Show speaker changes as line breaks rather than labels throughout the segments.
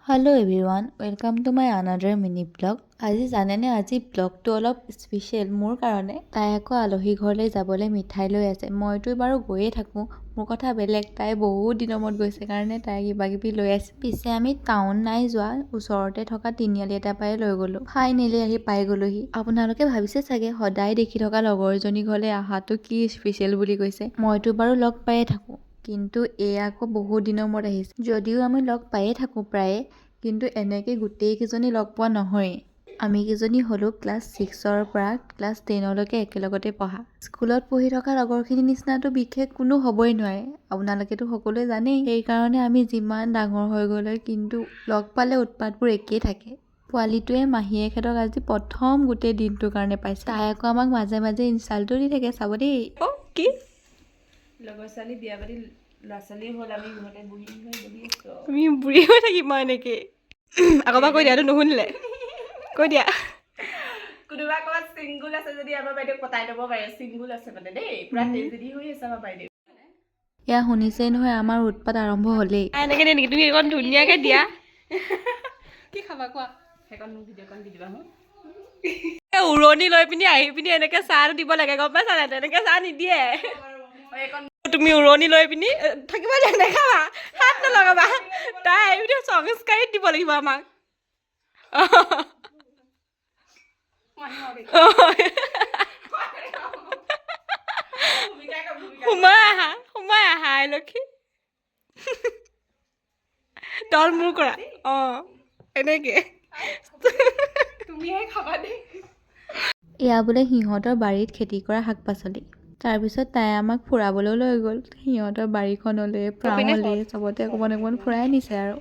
Hello everyone, welcome to my another mini vlog. আজি জানেনে আজি ব্লগটো অলপ স্পেচিয়েল মোৰ কাৰণে। তাই আকৌ আলহী ঘৰলৈ যাবলৈ মিঠাই লৈ আছে। মইতো বাৰু গৈয়ে থাকোঁ। মোৰ কথা বেলেগ, তাই বহুত দিনৰ মূৰত গৈছে কাৰণে তাই কিবাকিবি লৈ আছে। পিছে আমি টাউন নাই যোৱা, ওচৰতে থকা তিনিআলি এটা পাই লৈ গ'লোঁ। ফাইনেলি আহি পাই গ'লোহি। আপোনালোকে ভাবিছে চাগে সদায় দেখি থকা লগৰজনী ঘৰলৈ অহাটো কি স্পেচিয়েল বুলি কৈছে। মইতো বাৰু লগ পায়ে থাকোঁ। কিন্তু এয়া আকৌ বহুত দিনৰ মূৰত আহিছে। যদিও আমি লগ পায়ে থাকোঁ প্ৰায়ে, কিন্তু এনেকৈ গোটেইকেইজনী লগ পোৱা নহয়েই। আমি কেইজনী হ'লোঁ ক্লাছ 6ৰ পৰা ক্লাছ 10লৈকে একেলগতে পঢ়া। স্কুলত পঢ়ি থকা লগৰখিনিৰ নিচিনাটো বিশেষ কোনো হ'বই নোৱাৰে। আপোনালোকেতো সকলোৱে জানেই। সেইকাৰণে আমি যিমান ডাঙৰ হৈ গ'লে কিন্তু লগ পালে উৎপাতবোৰ একেই থাকে। পোৱালিটোৱে মাহীয়েকহঁতক আজি প্ৰথম গোটেই দিনটোৰ কাৰণে পাইছে। তাই আকৌ আমাক মাজে মাজে ইনচাল্টো দি থাকে, চাব দেই। কি
লগৰ ছোৱালী বিয়া পাতি ল'ৰা ছোৱালী হ'ল, আমি ঘৰতে বুঢ়ী হৈ বহি আছোঁ।
আমি বুঢ়ী হৈ থাকিম মই এনেকৈ। আকৌ পৰা কৈ দিয়াটো নুশুনিলে, কৈ দিয়া।
কোনোবা ক'ৰবাত চিংগুল আছে যদি আমাৰ বাইদেউ পতাই ল'ব পাৰে। চিংগুল আছে মানে দেই, পুৰা তেজেদি হৈ আছে আমাৰ বাইদেউ।
এয়া শুনিছেই নহয়, আমাৰ উৎপাত আৰম্ভ হ'লেই।
এনেকৈ দিয়ে নেকি? তুমি এইকণ ধুনীয়াকৈ দিয়া। কি খাবা কোৱা? সেইকণ মোক ভিডিঅ'কণ দি দিবা মোক।
উৰণি লৈ পিনি আহি পিনি এনেকৈ চাহ দিব লাগে, গম পাইছা নাই? তেনেকৈ চাহ নিদিয়ে। তুমি উৰণি লৈ পিনি থাকিব নেখাবা, হাত নলগাবা। তাই আহি পিনি সংস্কাৰিত দিব লাগিব আমাক। সোমাই আহা আই লক্ষী। তল মূৰ কৰা। এনেকৈ
তুমিহে খাবা দেই।
এয়া বোলে সিহঁতৰ বাৰীত খেতি কৰা শাক পাচলি। তাৰপিছত তাই আমাক ফুৰাবলৈ লৈ গ'ল। সিহঁতৰ বাৰীখনলৈ, ফাৰ্মলৈ, চবতে অকণমান অকণমান ফুৰাই নিছে আৰু।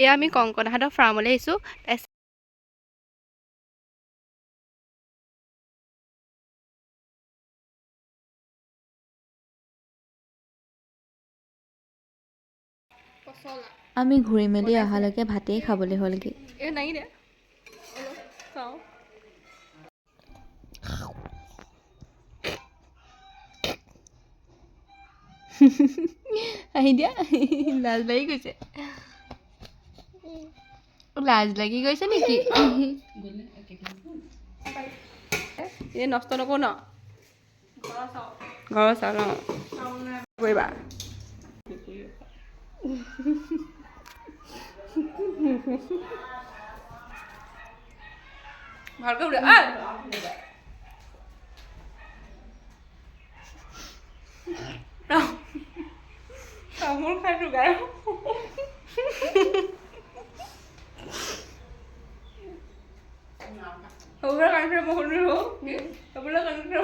এয়া আমি কংকনাহঁতৰ ফাৰ্মলৈ আহিছোঁ।
আমি ঘূৰি মেলি অহালৈকে ভাতেই খাবলৈ হ'লগৈ। আহি দিয়া, লাজ লাগি গৈছে। লাজ লাগি গৈছে নেকি?
এই নষ্ট নকৰো ন, ঘৰৰ চাউল কৰিবা। ভালকৈ উৰা। তামোল খাইছোঁ গাই। সবুৰে কান্দিছে, মই শুনিছোঁ। সবুৰে কান্দিছে।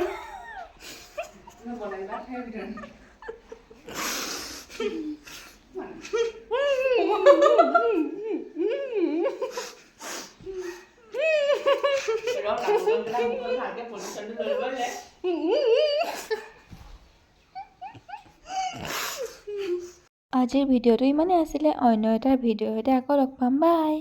আজিৰ ভিডিঅ'টো ইমানেই আছিলে। অন্য এটা ভিডিঅ'ৰ সৈতে আকৌ লগ পাম। বাই।